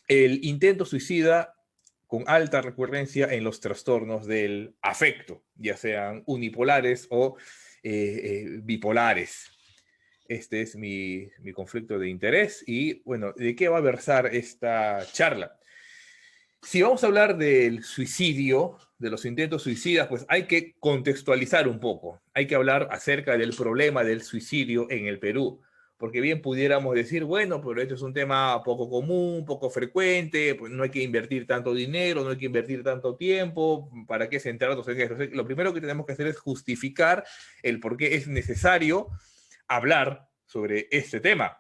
el intento suicida con alta recurrencia en los trastornos del afecto, ya sean unipolares o bipolares. Este es mi conflicto de interés y, bueno, ¿de qué va a versar esta charla? Si vamos a hablar del suicidio, de los intentos suicidas, pues hay que contextualizar un poco. Hay que hablar acerca del problema del suicidio en el Perú. Porque bien pudiéramos decir, bueno, pero esto es un tema poco común, poco frecuente, pues no hay que invertir tanto dinero, no hay que invertir tanto tiempo, ¿para qué centrarnos en esto? Lo primero que tenemos que hacer es justificar el por qué es necesario hablar sobre este tema.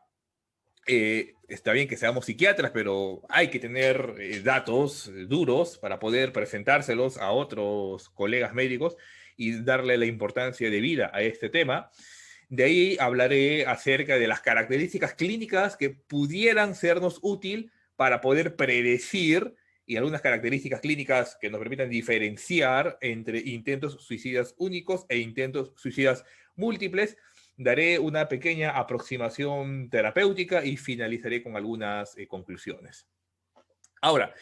Está bien que seamos psiquiatras, pero hay que tener datos duros para poder presentárselos a otros colegas médicos y darle la importancia de vida a este tema. De ahí hablaré acerca de las características clínicas que pudieran sernos útil para poder predecir y algunas características clínicas que nos permitan diferenciar entre intentos suicidas únicos e intentos suicidas múltiples. Daré una pequeña aproximación terapéutica y finalizaré con algunas conclusiones. Ahora,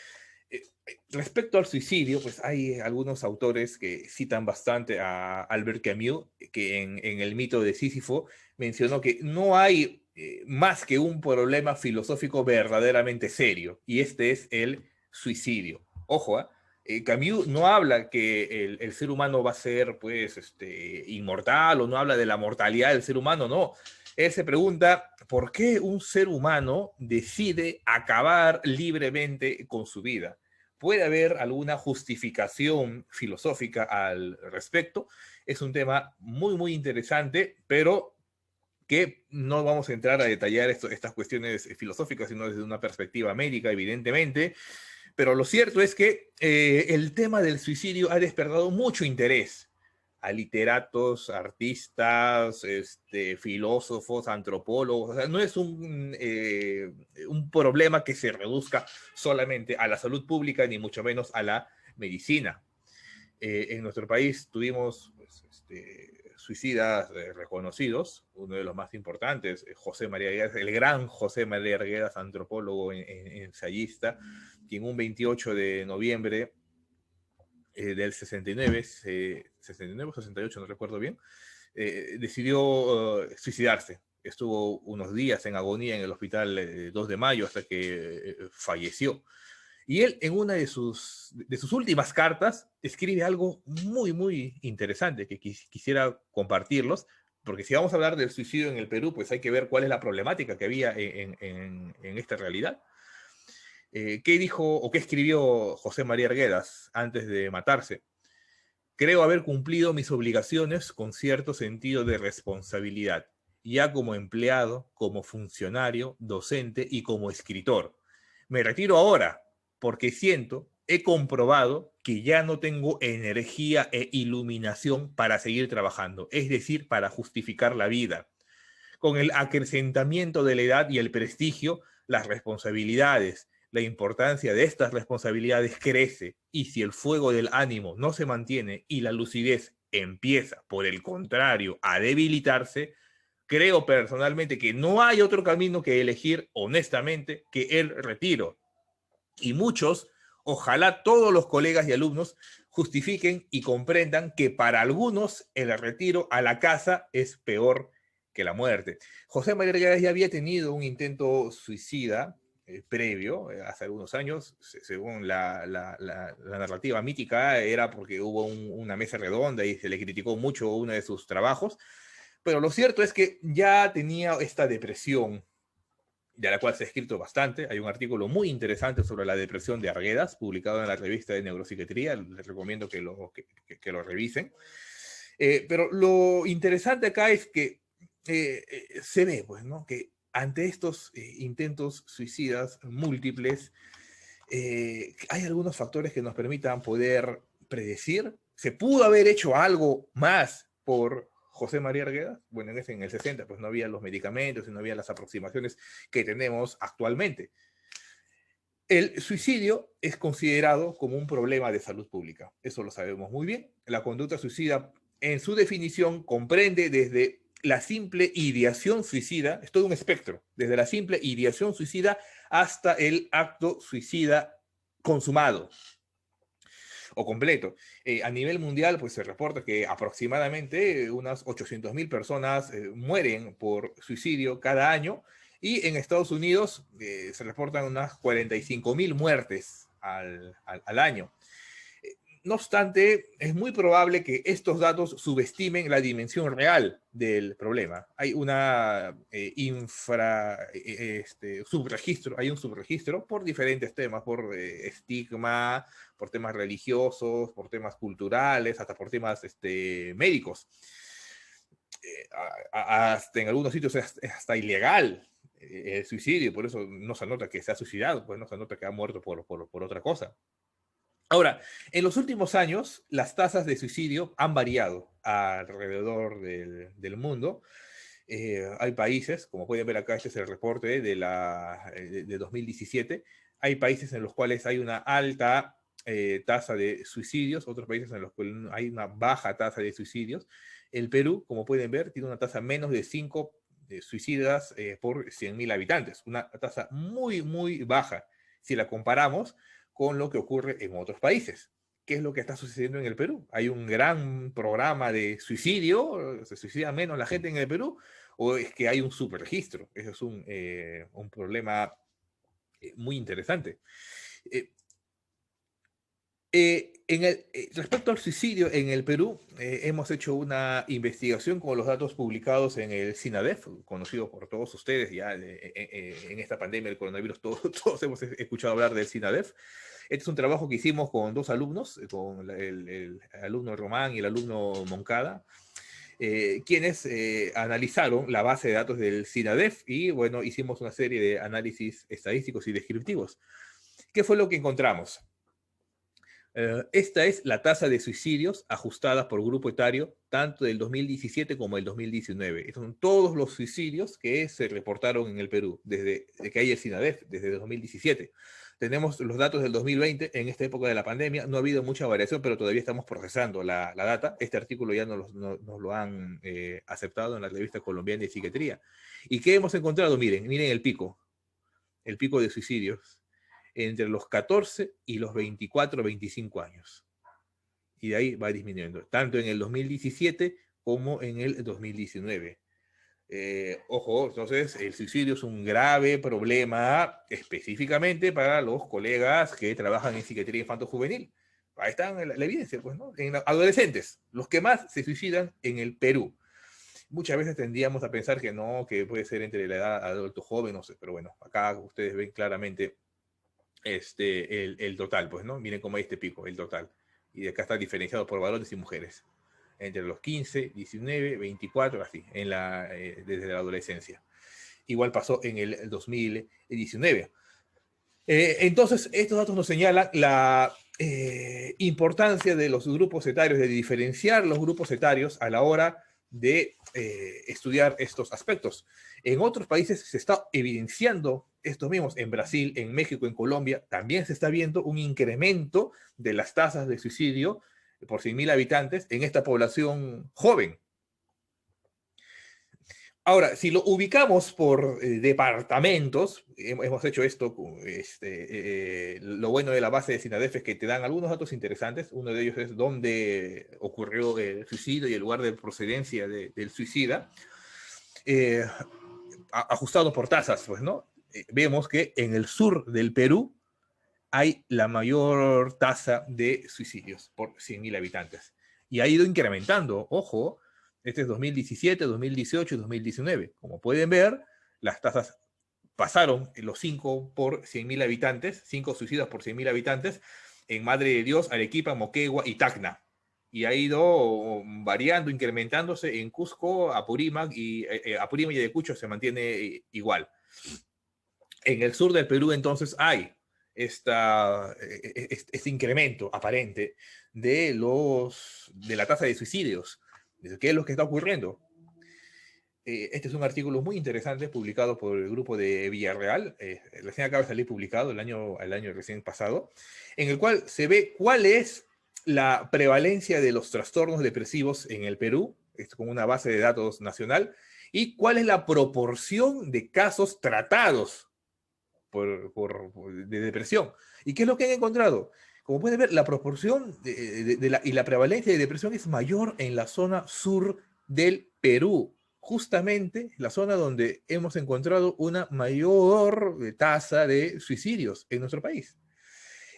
respecto al suicidio, pues hay algunos autores que citan bastante a Albert Camus, que en El mito de Sísifo mencionó que no hay más que un problema filosófico verdaderamente serio, y este es el suicidio. Ojo, Camus no habla que el ser humano va a ser pues, inmortal, o no habla de la mortalidad del ser humano, no. Él se pregunta por qué un ser humano decide acabar libremente con su vida. ¿Puede haber alguna justificación filosófica al respecto? Es un tema muy, muy interesante, pero que no vamos a entrar a detallar estas cuestiones filosóficas, sino desde una perspectiva médica, evidentemente. Pero lo cierto es que el tema del suicidio ha despertado mucho interés a literatos, artistas, filósofos, antropólogos. O sea, no es un problema que se reduzca solamente a la salud pública, ni mucho menos a la medicina. En nuestro país tuvimos pues, suicidas reconocidos, uno de los más importantes, José María Arguedas, el gran José María Arguedas, antropólogo, ensayista, quien un 28 de noviembre del 69, 69 o 68, no recuerdo bien, decidió suicidarse. Estuvo unos días en agonía en el hospital 2 de mayo hasta que falleció. Y él, en una de sus últimas cartas, escribe algo muy, muy interesante que quisiera compartirlos, porque si vamos a hablar del suicidio en el Perú, pues hay que ver cuál es la problemática que había en esta realidad. ¿Qué dijo o qué escribió José María Arguedas antes de matarse? Creo haber cumplido mis obligaciones con cierto sentido de responsabilidad, ya como empleado, como funcionario, docente y como escritor. Me retiro ahora porque siento, he comprobado que ya no tengo energía e iluminación para seguir trabajando, es decir, para justificar la vida. Con el acrecentamiento de la edad y el prestigio, las responsabilidades, la importancia de estas responsabilidades crece, y si el fuego del ánimo no se mantiene y la lucidez empieza, por el contrario, a debilitarse, creo personalmente que no hay otro camino que elegir honestamente que el retiro. Y muchos, ojalá todos los colegas y alumnos, justifiquen y comprendan que para algunos el retiro a la casa es peor que la muerte. José María Arguedas ya había tenido un intento suicida previo, hace algunos años, según la narrativa mítica, era porque hubo una mesa redonda y se le criticó mucho uno de sus trabajos, pero lo cierto es que ya tenía esta depresión de la cual se ha escrito bastante. Hay un artículo muy interesante sobre la depresión de Arguedas, publicado en la revista de Neuropsiquiatría. Les recomiendo que lo revisen. Pero lo interesante acá es que se ve, pues, ¿no? Que ante estos intentos suicidas múltiples, hay algunos factores que nos permitan poder predecir. ¿Se pudo haber hecho algo más por José María Arguedas? Bueno, en el 60 pues no había los medicamentos y no había las aproximaciones que tenemos actualmente. El suicidio es considerado como un problema de salud pública. Eso lo sabemos muy bien. La conducta suicida, en su definición, comprende desde la simple ideación suicida, es todo un espectro, desde la simple ideación suicida hasta el acto suicida consumado o completo. A nivel mundial, pues se reporta que aproximadamente unas 800.000 personas mueren por suicidio cada año, y en Estados Unidos se reportan unas 45.000 muertes al año. No obstante, es muy probable que estos datos subestimen la dimensión real del problema. Hay una subregistro, hay un subregistro por diferentes temas, por estigma, por temas religiosos, por temas culturales, hasta por temas médicos. Hasta en algunos sitios es hasta ilegal el suicidio, por eso no se nota que se ha suicidado, pues no se nota que ha muerto por otra cosa. Ahora, en los últimos años, las tasas de suicidio han variado alrededor del mundo. Hay países, como pueden ver acá, este es el reporte de 2017, hay países en los cuales hay una alta tasa de suicidios, otros países en los cuales hay una baja tasa de suicidios. El Perú, como pueden ver, tiene una tasa menos de 5 suicidas por 100.000 habitantes, una tasa muy, muy baja si la comparamos con lo que ocurre en otros países. ¿Qué es lo que está sucediendo en el Perú? ¿Hay un gran programa de suicidio? ¿Se suicida menos la gente en el Perú? ¿O es que hay un superregistro? Eso es un problema muy interesante. Respecto al suicidio en el Perú, hemos hecho una investigación con los datos publicados en el SINADEF, conocido por todos ustedes ya en esta pandemia del coronavirus, todos hemos escuchado hablar del SINADEF. Este es un trabajo que hicimos con dos alumnos, con el alumno Román y el alumno Moncada, quienes analizaron la base de datos del SINADEF y, bueno, hicimos una serie de análisis estadísticos y descriptivos. ¿Qué fue lo que encontramos? Esta es la tasa de suicidios ajustada por grupo etario, tanto del 2017 como del 2019. Estos son todos los suicidios que se reportaron en el Perú, desde que hay el SINADEF, desde 2017. Tenemos los datos del 2020, en esta época de la pandemia. No ha habido mucha variación, pero todavía estamos procesando la data. Este artículo ya nos lo han aceptado en la revista colombiana de psiquiatría. ¿Y qué hemos encontrado? Miren el pico de suicidios entre los 14 y los 24, 25 años. Y de ahí va disminuyendo, tanto en el 2017 como en el 2019. Ojo, entonces el suicidio es un grave problema específicamente para los colegas que trabajan en psiquiatría infanto-juvenil. Ahí está la evidencia, pues, ¿no? En adolescentes, los que más se suicidan en el Perú. Muchas veces tendíamos a pensar que no, que puede ser entre la edad adulto joven, no sé, pero bueno, acá ustedes ven claramente el total, pues, ¿no? Miren cómo hay este pico, el total. Y de acá está diferenciado por varones y mujeres. Entre los 15, 19, 24, así, desde la adolescencia. Igual pasó en el 2019. Entonces, estos datos nos señalan la importancia de los grupos etarios, de diferenciar los grupos etarios a la hora de estudiar estos aspectos. En otros países se está evidenciando estos mismos. En Brasil, en México, en Colombia, también se está viendo un incremento de las tasas de suicidio por 100.000 habitantes en esta población joven. Ahora, si lo ubicamos por departamentos, hemos hecho esto, lo bueno de la base de SINADEF es que te dan algunos datos interesantes. Uno de ellos es dónde ocurrió el suicidio y el lugar de procedencia del suicida, ajustado por tasas, pues, ¿no? Vemos que en el sur del Perú hay la mayor tasa de suicidios por 100.000 habitantes. Y ha ido incrementando, ojo. Este es 2017, 2018 y 2019. Como pueden ver, las tasas pasaron los 5 por 100.000 habitantes, 5 suicidas por 100.000 habitantes, en Madre de Dios, Arequipa, Moquegua y Tacna. Y ha ido variando, incrementándose en Cusco, Apurímac y Ayacucho se mantiene igual. En el sur del Perú, entonces, hay este incremento aparente de la tasa de suicidios. ¿Qué es lo que está ocurriendo? Este es un artículo muy interesante publicado por el grupo de Villarreal, recién acaba de salir publicado el año recién pasado, en el cual se ve cuál es la prevalencia de los trastornos depresivos en el Perú es como una base de datos nacional, y cuál es la proporción de casos tratados de depresión. ¿Y qué es lo que han encontrado? Como pueden ver, la proporción y la prevalencia de depresión es mayor en la zona sur del Perú, justamente la zona donde hemos encontrado una mayor tasa de suicidios en nuestro país.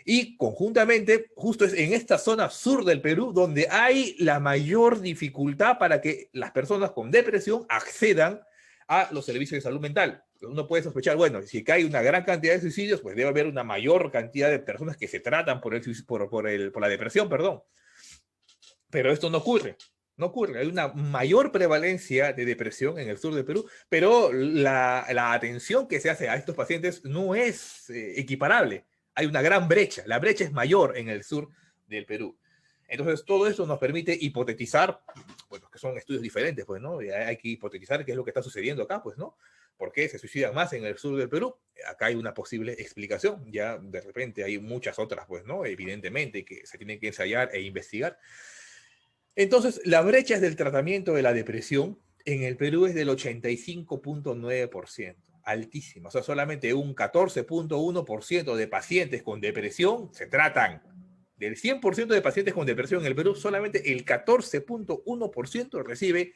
Y conjuntamente, justo es en esta zona sur del Perú donde hay la mayor dificultad para que las personas con depresión accedan a los servicios de salud mental. Uno puede sospechar, bueno, si hay una gran cantidad de suicidios, pues debe haber una mayor cantidad de personas que se tratan por la depresión, perdón. Pero esto no ocurre. No ocurre. Hay una mayor prevalencia de depresión en el sur del Perú, pero la atención que se hace a estos pacientes no es equiparable. Hay una gran brecha. La brecha es mayor en el sur del Perú. Entonces, todo eso nos permite hipotetizar, bueno, que son estudios diferentes, pues, ¿no? Y hay que hipotetizar qué es lo que está sucediendo acá, pues, ¿no? ¿Por qué se suicidan más en el sur del Perú? Acá hay una posible explicación. Ya de repente hay muchas otras, pues, ¿no? Evidentemente que se tienen que ensayar e investigar. Entonces, la brecha del tratamiento de la depresión en el Perú es del 85.9%, altísima. O sea, solamente un 14.1% de pacientes con depresión se tratan. Del 100% de pacientes con depresión en el Perú, solamente el 14.1% recibe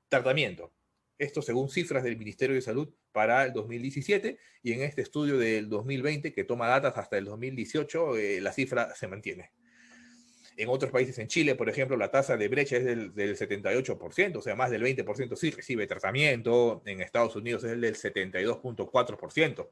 tratamiento. Esto según cifras del Ministerio de Salud para el 2017, y en este estudio del 2020, que toma datas hasta el 2018, la cifra se mantiene. En otros países, en Chile, por ejemplo, la tasa de brecha es del 78%, o sea, más del 20% sí recibe tratamiento. En Estados Unidos es del 72.4%.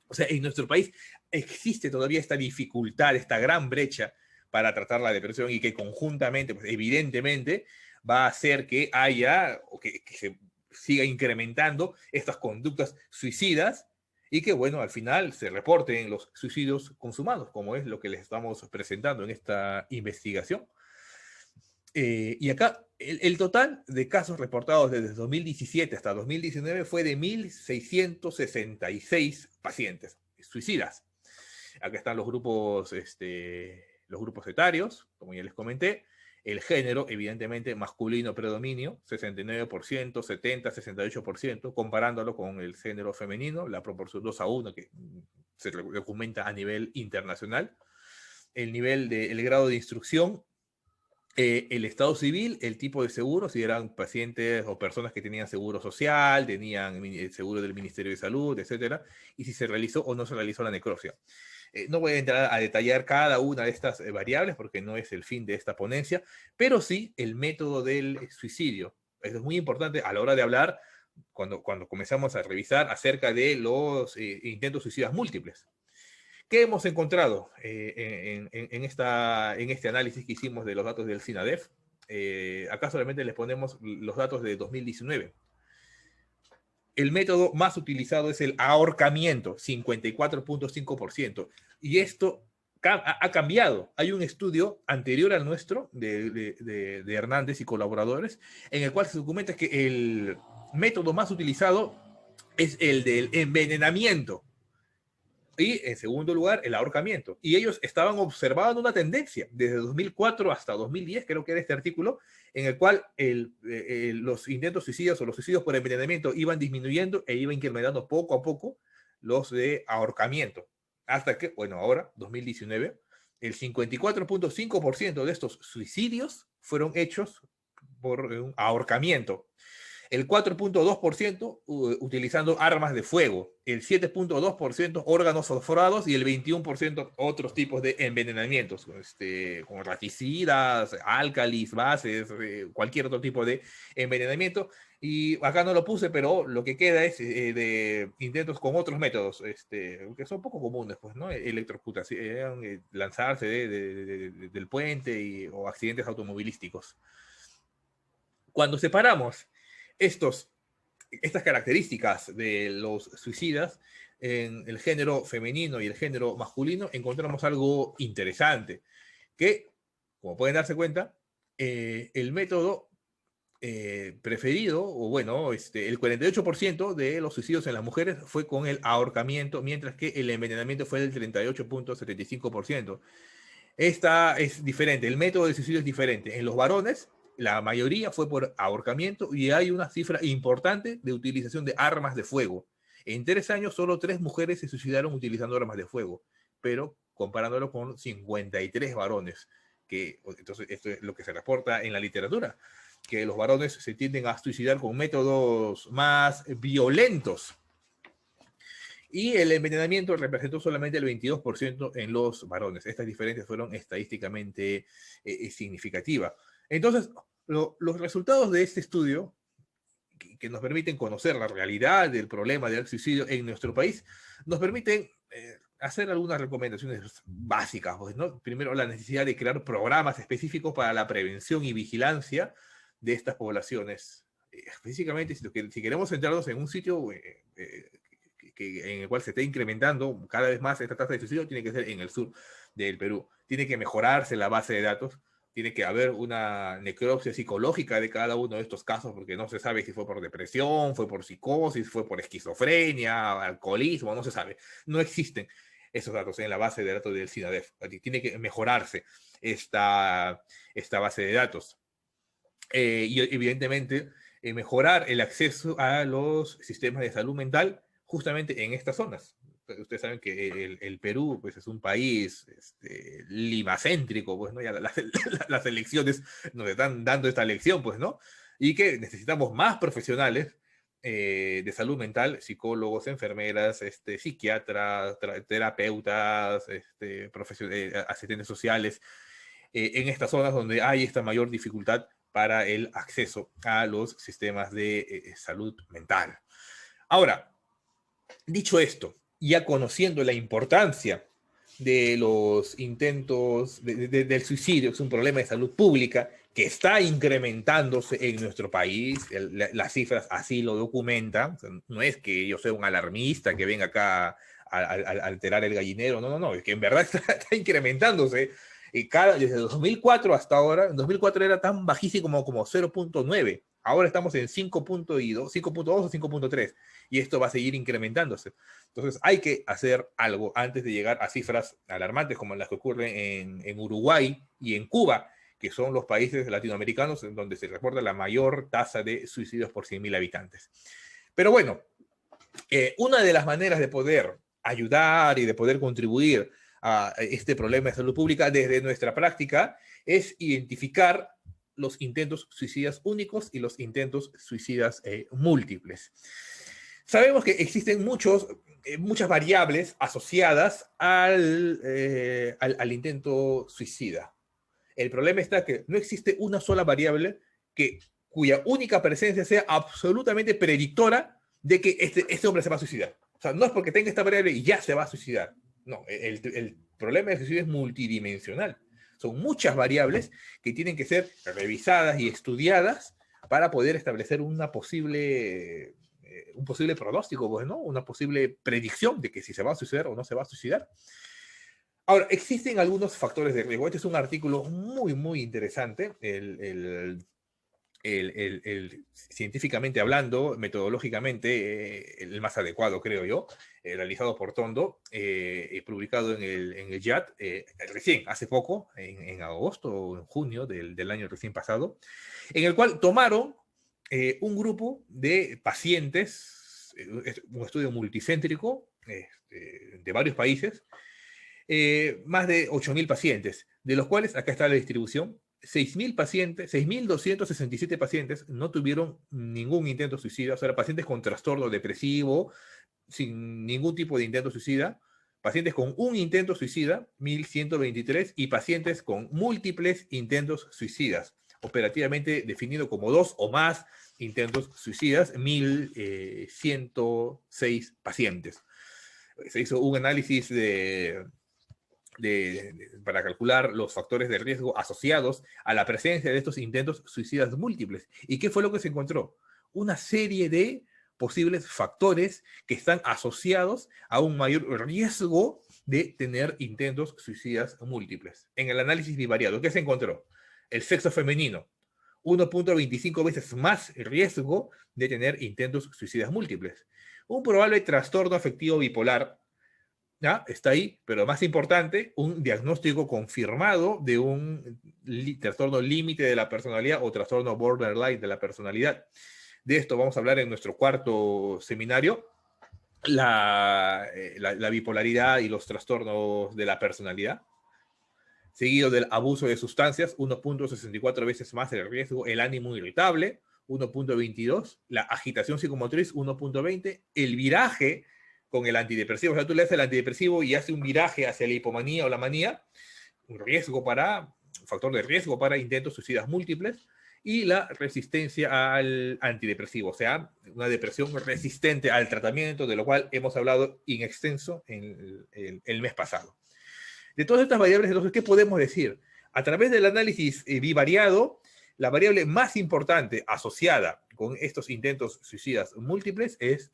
O sea, en nuestro país existe todavía esta dificultad, esta gran brecha para tratar la depresión, y que conjuntamente, pues evidentemente, va a hacer que haya o que se siga incrementando estas conductas suicidas, y que, bueno, al final se reporten los suicidios consumados, como es lo que les estamos presentando en esta investigación. Y acá el total de casos reportados desde 2017 hasta 2019 fue de 1.666 pacientes suicidas. Acá están los grupos etarios, como ya les comenté. El género, evidentemente, masculino predominio, 69%, 70, 68%, comparándolo con el género femenino, la proporción 2:1, que se documenta a nivel internacional. El nivel el grado de instrucción, el estado civil, el tipo de seguro, si eran pacientes o personas que tenían seguro social, tenían el seguro del Ministerio de Salud, etcétera, y si se realizó o no se realizó la necropsia. No voy a entrar a detallar cada una de estas variables porque no es el fin de esta ponencia, pero sí el método del suicidio. Eso es muy importante a la hora de hablar cuando comenzamos a revisar acerca de los intentos suicidas múltiples. ¿Qué hemos encontrado en este análisis que hicimos de los datos del CINADEF? Acá solamente les ponemos los datos de 2019. El método más utilizado es el ahorcamiento, 54.5%. Y esto ha cambiado. Hay un estudio anterior al nuestro, de Hernández y colaboradores, en el cual se documenta que el método más utilizado es el del envenenamiento. Y en segundo lugar, el ahorcamiento. Y ellos estaban observando una tendencia desde 2004 hasta 2010, creo que era este artículo, en el cual los intentos suicidas o los suicidios por envenenamiento iban disminuyendo e iban incrementando poco a poco los de ahorcamiento. Hasta que, bueno, ahora, 2019, el 54.5% de estos suicidios fueron hechos por un ahorcamiento. El 4.2% utilizando armas de fuego, el 7.2% órganos sulfurados y el 21% otros tipos de envenenamientos, como raticidas, álcalis, bases, cualquier otro tipo de envenenamiento. Y acá no lo puse, pero lo que queda es de intentos con otros métodos, que son poco comunes, pues, ¿no? Electrocutación, lanzarse del puente o accidentes automovilísticos. Cuando separamos estas características de los suicidas en el género femenino y el género masculino, encontramos algo interesante, que, como pueden darse cuenta, el método preferido, o bueno, el 48% de los suicidios en las mujeres fue con el ahorcamiento, mientras que el envenenamiento fue del 38.75%. Esta es diferente, el método de suicidio es diferente. En los varones, La mayoría fue por ahorcamiento y hay una cifra importante de utilización de armas de fuego. En 3 años, solo 3 mujeres se suicidaron utilizando armas de fuego, pero comparándolo con 53 varones, que entonces esto es lo que se reporta en la literatura, que los varones se tienden a suicidar con métodos más violentos. Y el envenenamiento representó solamente el 22% en los varones. Estas diferencias fueron estadísticamente significativas. Entonces, los resultados de este estudio, que nos permiten conocer la realidad del problema del suicidio en nuestro país, nos permiten hacer algunas recomendaciones básicas. Pues, ¿no? Primero, la necesidad de crear programas específicos para la prevención y vigilancia de estas poblaciones. Específicamente, si queremos centrarnos en un sitio en el cual se está incrementando cada vez más esta tasa de suicidio, tiene que ser en el sur del Perú. Tiene que mejorarse la base de datos, tiene que haber una necropsia psicológica de cada uno de estos casos, porque no se sabe si fue por depresión, fue por psicosis, fue por esquizofrenia, alcoholismo, no se sabe. No existen esos datos en la base de datos del SINADEF. Tiene que mejorarse esta base de datos. Y evidentemente, mejorar el acceso a los sistemas de salud mental justamente en estas zonas. Ustedes saben que el Perú pues, es un país limacéntrico, pues, ¿no? Ya las elecciones nos están dando esta lección, pues, ¿no? Y que necesitamos más profesionales de salud mental, psicólogos, enfermeras, psiquiatras, terapeutas, asistentes sociales, en estas zonas donde hay esta mayor dificultad para el acceso a los sistemas de salud mental. Ahora, dicho esto, ya conociendo la importancia de los intentos del suicidio, que es un problema de salud pública que está incrementándose en nuestro país, las cifras así lo documentan, o sea, no es que yo sea un alarmista que venga acá a alterar el gallinero, no, es que en verdad está incrementándose. Desde 2004 hasta ahora, en 2004 era tan bajísimo como 0.9, ahora estamos en 5.2, 5.2 o 5.3, y esto va a seguir incrementándose. Entonces hay que hacer algo antes de llegar a cifras alarmantes como las que ocurren en Uruguay y en Cuba, que son los países latinoamericanos en donde se reporta la mayor tasa de suicidios por 100.000 habitantes. Pero bueno, una de las maneras de poder ayudar y de poder contribuir a este problema de salud pública desde nuestra práctica es identificar los intentos suicidas únicos y los intentos suicidas múltiples. Sabemos que existen muchas variables asociadas al intento suicida. El problema está que no existe una sola variable cuya única presencia sea absolutamente predictora de que este hombre se va a suicidar. O sea, no es porque tenga esta variable y ya se va a suicidar. No, el problema del suicidio es multidimensional. Son muchas variables que tienen que ser revisadas y estudiadas para poder establecer un posible pronóstico, pues, ¿no? Una posible predicción de que si se va a suicidar o no se va a suicidar. Ahora, existen algunos factores de riesgo. Este es un artículo muy, muy interesante. Científicamente hablando, metodológicamente, el más adecuado, creo yo, realizado por Tondo, publicado en el JAT, recién, hace poco, en agosto o en junio del año recién pasado, en el cual tomaron un grupo de pacientes, un estudio multicéntrico de varios países, más de 8.000 pacientes, de los cuales, acá está la distribución, 6.000 pacientes, 6.267 pacientes no tuvieron ningún intento suicida, o sea, pacientes con trastorno depresivo, sin ningún tipo de intento suicida, pacientes con un intento suicida, 1.123, y pacientes con múltiples intentos suicidas, operativamente definido como 2 o más intentos suicidas, 1.106 pacientes. Se hizo un análisis para calcular los factores de riesgo asociados a la presencia de estos intentos suicidas múltiples. ¿Y qué fue lo que se encontró? Una serie de posibles factores que están asociados a un mayor riesgo de tener intentos suicidas múltiples. En el análisis bivariado, ¿qué se encontró? El sexo femenino, 1.25 veces más riesgo de tener intentos suicidas múltiples. Un probable trastorno afectivo bipolar, ¿ya? Está ahí, pero más importante, un diagnóstico confirmado de un trastorno límite de la personalidad o trastorno borderline de la personalidad. De esto vamos a hablar en nuestro cuarto seminario, la bipolaridad y los trastornos de la personalidad, seguido del abuso de sustancias, 1.64 veces más el riesgo, el ánimo irritable, 1.22, la agitación psicomotriz, 1.20, el viraje con el antidepresivo. O sea, tú le das el antidepresivo y hace un viraje hacia la hipomanía o la manía, un factor de riesgo para intentos suicidas múltiples, y la resistencia al antidepresivo, o sea, una depresión resistente al tratamiento, de lo cual hemos hablado in extenso en el mes pasado. De todas estas variables, entonces, ¿qué podemos decir? A través del análisis bivariado, la variable más importante asociada con estos intentos suicidas múltiples es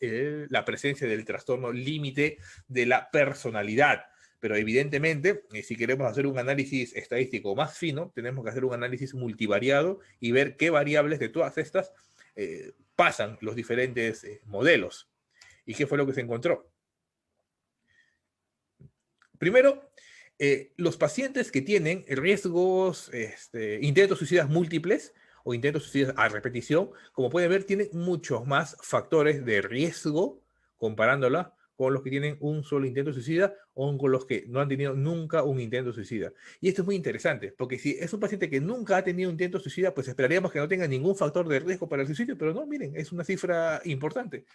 la presencia del trastorno límite de la personalidad. Pero evidentemente, si queremos hacer un análisis estadístico más fino, tenemos que hacer un análisis multivariado y ver qué variables de todas estas pasan los diferentes modelos. ¿Y qué fue lo que se encontró? Primero, los pacientes que tienen riesgos, intentos suicidas múltiples o intentos suicidas a repetición, como pueden ver, tienen muchos más factores de riesgo comparándola con los que tienen un solo intento suicida o con los que no han tenido nunca un intento suicida. Y esto es muy interesante, porque si es un paciente que nunca ha tenido un intento suicida, pues esperaríamos que no tenga ningún factor de riesgo para el suicidio, pero no, miren, es una cifra importante.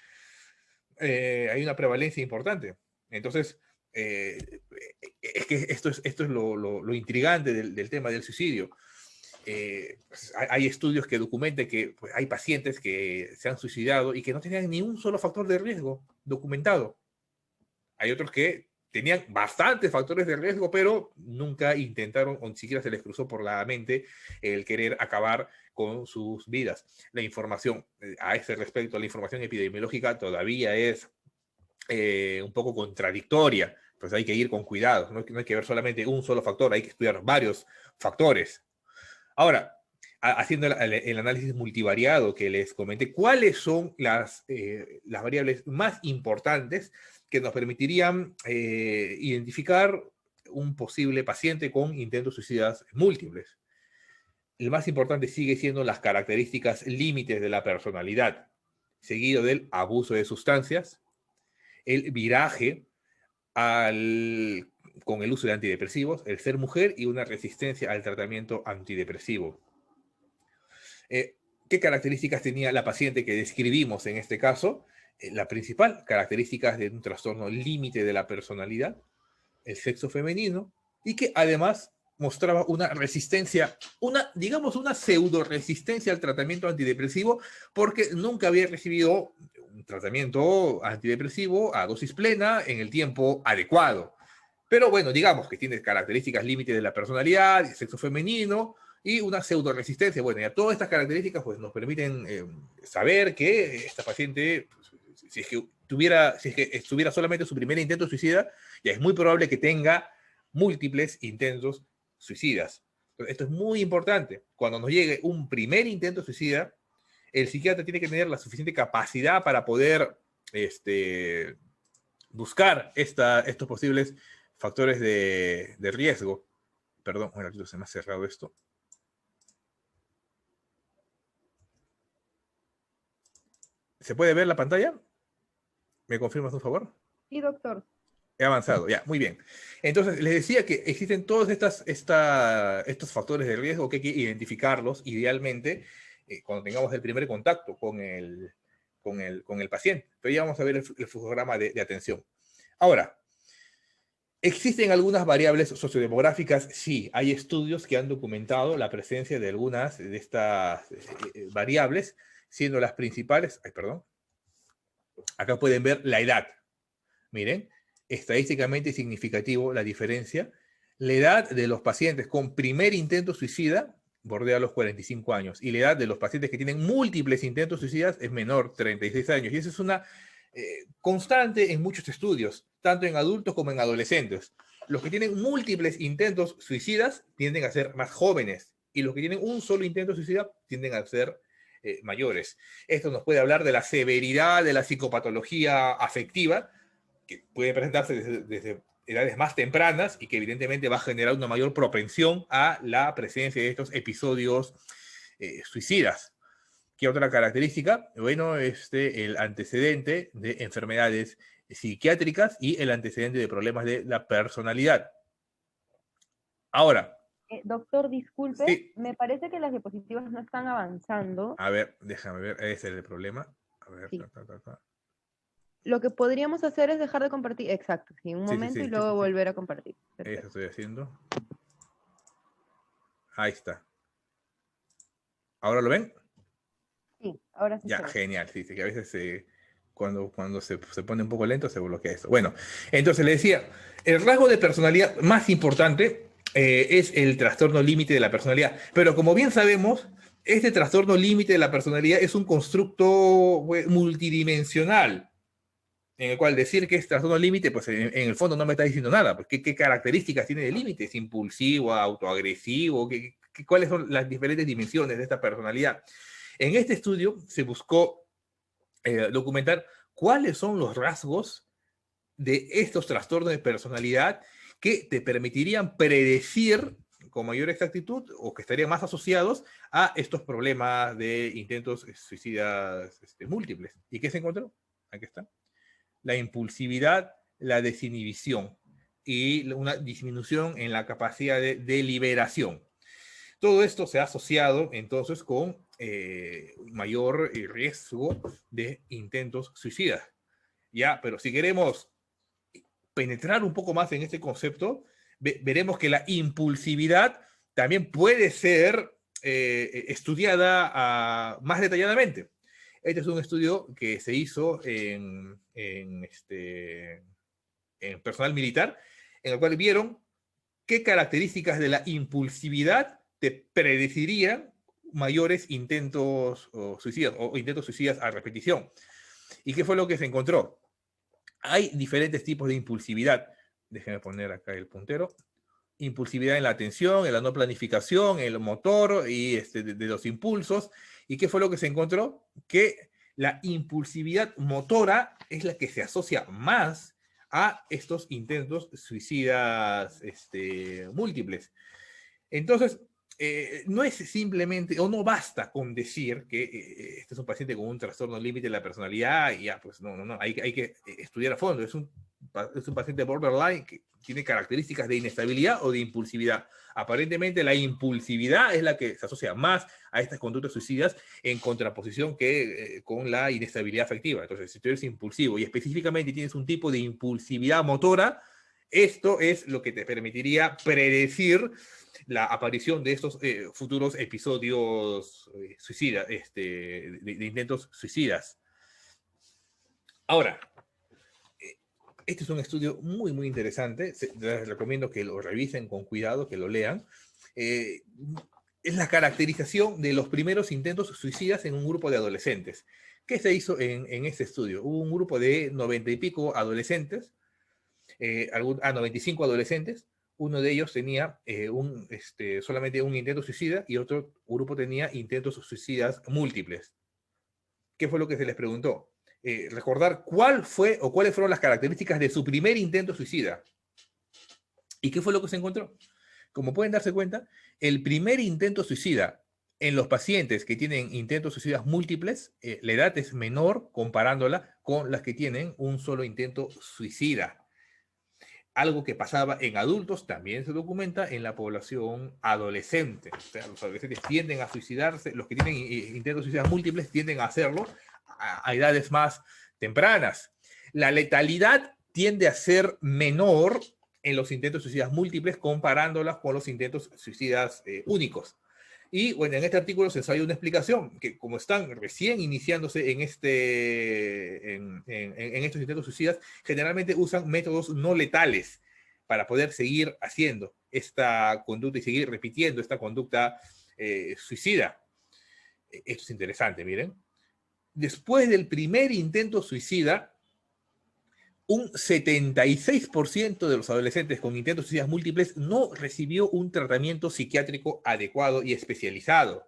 Hay una prevalencia importante. Entonces, es que esto es lo intrigante del tema del suicidio. Pues hay estudios que documentan que pues, hay pacientes que se han suicidado y que no tenían ni un solo factor de riesgo documentado. Hay otros que tenían bastantes factores de riesgo, pero nunca intentaron o ni siquiera se les cruzó por la mente el querer acabar con sus vidas. La información a ese respecto, la información epidemiológica todavía es un poco contradictoria, pues hay que ir con cuidado, no hay que ver solamente un solo factor, hay que estudiar varios factores. Ahora, haciendo el análisis multivariado que les comenté, ¿cuáles son las variables más importantes que nos permitirían identificar un posible paciente con intentos suicidas múltiples? El más importante sigue siendo las características límites de la personalidad, seguido del abuso de sustancias, el viraje con el uso de antidepresivos, el ser mujer y una resistencia al tratamiento antidepresivo. ¿Qué características tenía la paciente que describimos en este caso? La principal, características de un trastorno límite de la personalidad, el sexo femenino, y que además mostraba una resistencia, digamos, una pseudo resistencia al tratamiento antidepresivo, porque nunca había recibido un tratamiento antidepresivo a dosis plena en el tiempo adecuado. Pero bueno, digamos que tiene características límites de la personalidad, el sexo femenino y una pseudo resistencia. Bueno, ya todas estas características pues, nos permiten saber que esta paciente, pues, si es que estuviera solamente su primer intento suicida, ya es muy probable que tenga múltiples intentos suicidas. Entonces, esto es muy importante. Cuando nos llegue un primer intento suicida, el psiquiatra tiene que tener la suficiente capacidad para poder buscar estos posibles factores de riesgo. Perdón, bueno, se me ha cerrado esto. ¿Se puede ver la pantalla? ¿Me confirmas, por favor? Sí, doctor. He avanzado, ya, muy bien. Entonces, les decía que existen todos estos factores de riesgo que hay que identificarlos idealmente cuando tengamos el primer contacto con el paciente. Pero ya vamos a ver el flujograma de atención. Ahora, ¿existen algunas variables sociodemográficas? Sí, hay estudios que han documentado la presencia de algunas de estas variables, siendo las principales, perdón, acá pueden ver la edad. Miren, estadísticamente significativo la diferencia. La edad de los pacientes con primer intento suicida bordea los 45 años y la edad de los pacientes que tienen múltiples intentos suicidas es menor, 36 años. Y eso es una constante en muchos estudios, tanto en adultos como en adolescentes. Los que tienen múltiples intentos suicidas tienden a ser más jóvenes y los que tienen un solo intento suicida tienden a ser mayores. Esto nos puede hablar de la severidad de la psicopatología afectiva, que puede presentarse desde edades más tempranas y que evidentemente va a generar una mayor propensión a la presencia de estos episodios suicidas. ¿Qué otra característica? Bueno, el antecedente de enfermedades psiquiátricas y el antecedente de problemas de la personalidad. Ahora. Doctor, disculpe, sí. Me parece que las diapositivas no están avanzando. A ver, déjame ver, ese es el problema. A ver, sí. Lo que podríamos hacer es dejar de compartir, exacto, sí, un momento y luego volver a compartir. Perfecto. Eso estoy haciendo. Ahí está. ¿Ahora lo ven? Sí, ahora sí. Ya, genial, sí, que a veces cuando se pone un poco lento se bloquea eso. Bueno, entonces le decía, el rasgo de personalidad más importante es el trastorno límite de la personalidad, pero como bien sabemos, este trastorno límite de la personalidad es un constructo multidimensional, en el cual decir que es trastorno límite, pues en el fondo no me está diciendo nada, pues ¿qué características tiene de límite? ¿Es impulsivo, autoagresivo? ¿Cuáles son las diferentes dimensiones de esta personalidad? En este estudio se buscó documentar cuáles son los rasgos de estos trastornos de personalidad que te permitirían predecir con mayor exactitud o que estarían más asociados a estos problemas de intentos suicidas múltiples. ¿Y qué se encontró? Aquí está. La impulsividad, la desinhibición y una disminución en la capacidad de deliberación. Todo esto se ha asociado entonces con mayor riesgo de intentos suicidas. Ya, pero si queremos penetrar un poco más en este concepto, veremos que la impulsividad también puede ser estudiada más detalladamente. Este es un estudio que se hizo en personal militar, en el cual vieron qué características de la impulsividad te predecirían mayores intentos suicidas o intentos suicidas a repetición. ¿Y qué fue lo que se encontró? Hay diferentes tipos de impulsividad. Déjenme poner acá el puntero. Impulsividad en la atención, en la no planificación, en el motor y de los impulsos. ¿Y qué fue lo que se encontró? Que la impulsividad motora es la que se asocia más a estos intentos suicidas múltiples. Entonces, no es simplemente, o no basta con decir que este es un paciente con un trastorno límite de la personalidad y ya, pues no, hay que estudiar a fondo. Es un paciente borderline que tiene características de inestabilidad o de impulsividad. Aparentemente la impulsividad es la que se asocia más a estas conductas suicidas en contraposición que con la inestabilidad afectiva. Entonces, si tú eres impulsivo y específicamente tienes un tipo de impulsividad motora, esto es lo que te permitiría predecir la aparición de estos futuros episodios suicidas, de intentos suicidas. Ahora, este es un estudio muy, muy interesante. Les recomiendo que lo revisen con cuidado, que lo lean. Es la caracterización de los primeros intentos suicidas en un grupo de adolescentes. ¿Qué se hizo en este estudio? Hubo un grupo de 90 y pico adolescentes, 95 adolescentes. Uno de ellos tenía solamente un intento suicida y otro grupo tenía intentos suicidas múltiples. ¿Qué fue lo que se les preguntó? Recordar cuál fue o cuáles fueron las características de su primer intento suicida. ¿Y qué fue lo que se encontró? Como pueden darse cuenta, el primer intento suicida en los pacientes que tienen intentos suicidas múltiples, la edad es menor comparándola con las que tienen un solo intento suicida. Algo que pasaba en adultos también se documenta en la población adolescente. O sea, los adolescentes tienden a suicidarse, los que tienen intentos suicidas múltiples tienden a hacerlo a edades más tempranas. La letalidad tiende a ser menor en los intentos suicidas múltiples comparándolas con los intentos suicidas únicos. Y bueno, en este artículo se ensaya una explicación que como están recién iniciándose en estos intentos suicidas, generalmente usan métodos no letales para poder seguir haciendo esta conducta y seguir repitiendo esta conducta suicida. Esto es interesante, miren. Después del primer intento suicida, un 76% de los adolescentes con intentos suicidas múltiples no recibió un tratamiento psiquiátrico adecuado y especializado.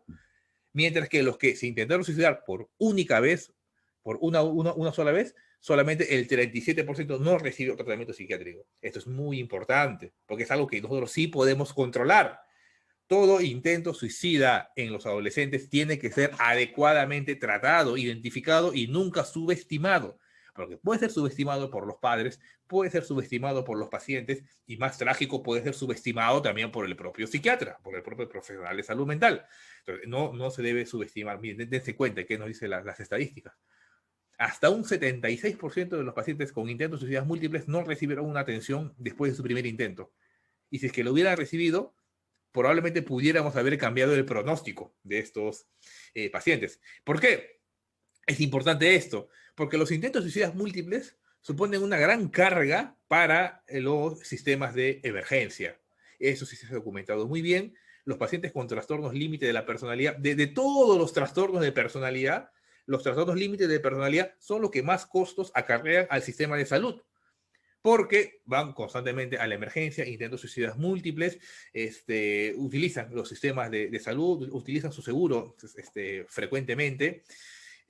Mientras que los que se intentaron suicidar por única vez, por una sola vez, solamente el 37% no recibió tratamiento psiquiátrico. Esto es muy importante, porque es algo que nosotros sí podemos controlar. Todo intento suicida en los adolescentes tiene que ser adecuadamente tratado, identificado y nunca subestimado, porque puede ser subestimado por los padres, puede ser subestimado por los pacientes y más trágico puede ser subestimado también por el propio psiquiatra, por el propio profesional de salud mental. Entonces, no se debe subestimar. Miren, dense cuenta que nos dicen las estadísticas. Hasta un 76% de los pacientes con intentos suicidas múltiples no recibieron una atención después de su primer intento. Y si es que lo hubieran recibido, probablemente pudiéramos haber cambiado el pronóstico de estos pacientes. ¿Por qué? Es importante esto, porque los intentos suicidas múltiples suponen una gran carga para los sistemas de emergencia. Eso sí se ha documentado muy bien. Los pacientes con trastornos límite de la personalidad, de todos los trastornos de personalidad, los trastornos límite de personalidad son los que más costos acarrean al sistema de salud, porque van constantemente a la emergencia, intentos suicidas múltiples, utilizan los sistemas de salud, utilizan su seguro frecuentemente.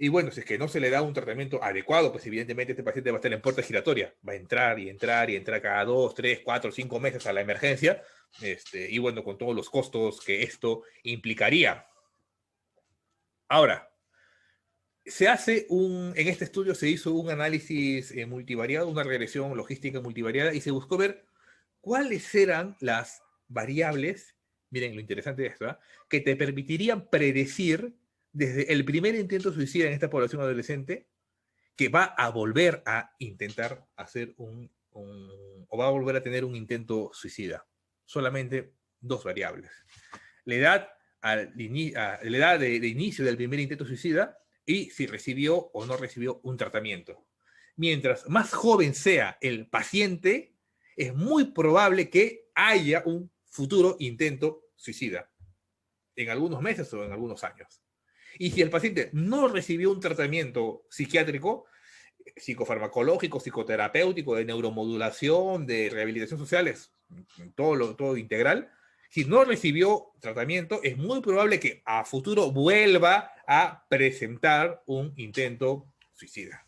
Y bueno, si es que no se le da un tratamiento adecuado, pues evidentemente este paciente va a estar en puerta giratoria, va a entrar y entrar y entrar cada 2, 3, 4, 5 meses a la emergencia, y bueno, con todos los costos que esto implicaría. Ahora, en este estudio se hizo un análisis multivariado, una regresión logística multivariada, y se buscó ver cuáles eran las variables, miren lo interesante de esto, ¿eh? Que te permitirían predecir desde el primer intento suicida en esta población adolescente que va a volver a intentar hacer o va a volver a tener un intento suicida. Solamente dos variables. La edad, la edad de inicio del primer intento suicida y si recibió o no recibió un tratamiento. Mientras más joven sea el paciente, es muy probable que haya un futuro intento suicida, en algunos meses o en algunos años. Y si el paciente no recibió un tratamiento psiquiátrico, psicofarmacológico, psicoterapéutico, de neuromodulación, de rehabilitación sociales, todo integral, si no recibió tratamiento, es muy probable que a futuro vuelva a presentar un intento suicida.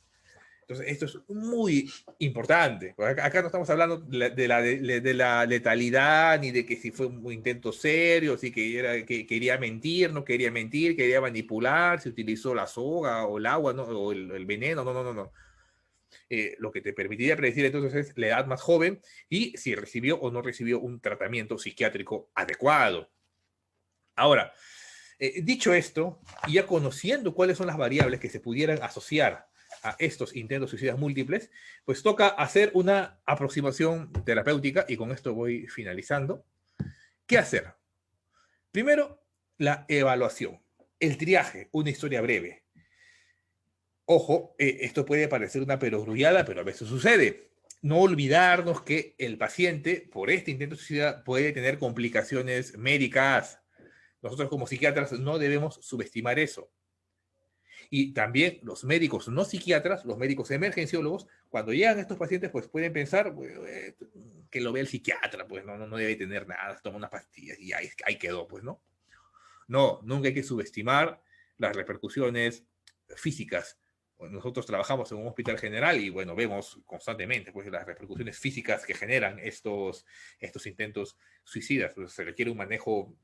Entonces, esto es muy importante. Acá no estamos hablando de la letalidad, ni de que si fue un intento serio, si que quería mentir, no quería mentir, quería manipular, si utilizó la soga o el agua, ¿no? O el veneno, no. Lo que te permitiría predecir entonces es la edad más joven y si recibió o no recibió un tratamiento psiquiátrico adecuado. Ahora, dicho esto, y ya conociendo cuáles son las variables que se pudieran asociar a estos intentos suicidas múltiples, pues toca hacer una aproximación terapéutica y con esto voy finalizando. ¿Qué hacer? Primero, la evaluación, el triaje, una historia breve. Ojo, esto puede parecer una perogrullada, pero a veces sucede. No olvidarnos que el paciente, por este intento suicida, puede tener complicaciones médicas. Nosotros como psiquiatras no debemos subestimar eso. Y también los médicos no psiquiatras, los médicos emergenciólogos, cuando llegan estos pacientes, pues pueden pensar que lo ve el psiquiatra, pues no debe tener nada, toma unas pastillas y ahí quedó, pues no. No, nunca hay que subestimar las repercusiones físicas. Nosotros trabajamos en un hospital general y bueno, vemos constantemente pues, las repercusiones físicas que generan estos intentos suicidas. Pues, se requiere un manejo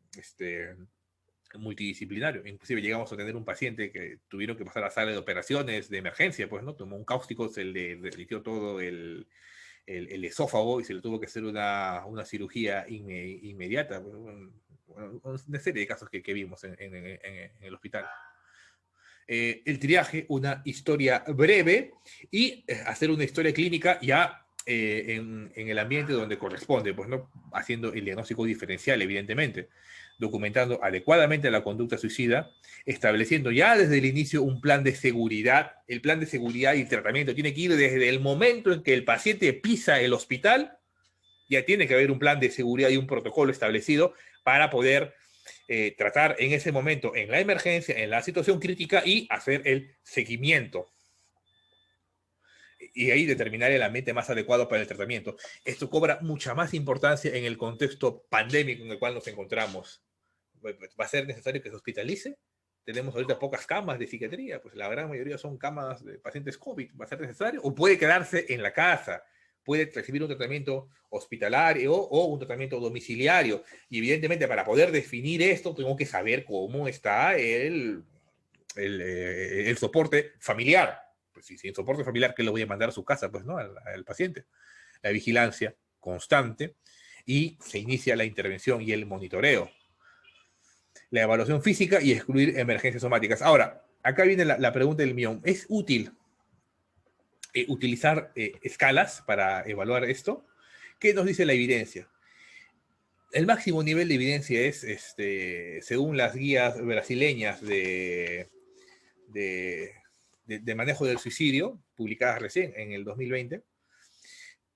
multidisciplinario. Inclusive llegamos a tener un paciente que tuvieron que pasar a la sala de operaciones de emergencia, pues, ¿no? Tomó un cáustico, se le derritió todo el esófago y se le tuvo que hacer una cirugía inmediata. Pues, una serie de casos que vimos en el hospital. El triaje, una historia breve y hacer una historia clínica ya en el ambiente donde corresponde, pues no haciendo el diagnóstico diferencial, evidentemente, documentando adecuadamente la conducta suicida, estableciendo ya desde el inicio un plan de seguridad. El plan de seguridad y tratamiento tiene que ir desde el momento en que el paciente pisa el hospital, ya tiene que haber un plan de seguridad y un protocolo establecido para poder tratar en ese momento, en la emergencia, en la situación crítica y hacer el seguimiento. Y ahí determinar el ambiente más adecuado para el tratamiento. Esto cobra mucha más importancia en el contexto pandémico en el cual nos encontramos. ¿Va a ser necesario que se hospitalice? tenemos ahorita pocas camas de psiquiatría, pues la gran mayoría son camas de pacientes COVID, va a ser necesario, o puede quedarse en la casa, puede recibir un tratamiento hospitalario o un tratamiento domiciliario. Y evidentemente para poder definir esto tengo que saber cómo está el soporte familiar. Pues si sin soporte familiar, ¿qué le voy a mandar a su casa? Pues no, al paciente. La vigilancia constante y se inicia la intervención y el monitoreo. La evaluación física y excluir emergencias somáticas. Ahora, acá viene la pregunta del millón. ¿Es útil utilizar escalas para evaluar esto? ¿Qué nos dice la evidencia? El máximo nivel de evidencia es, según las guías brasileñas de manejo del suicidio, publicadas recién en el 2020,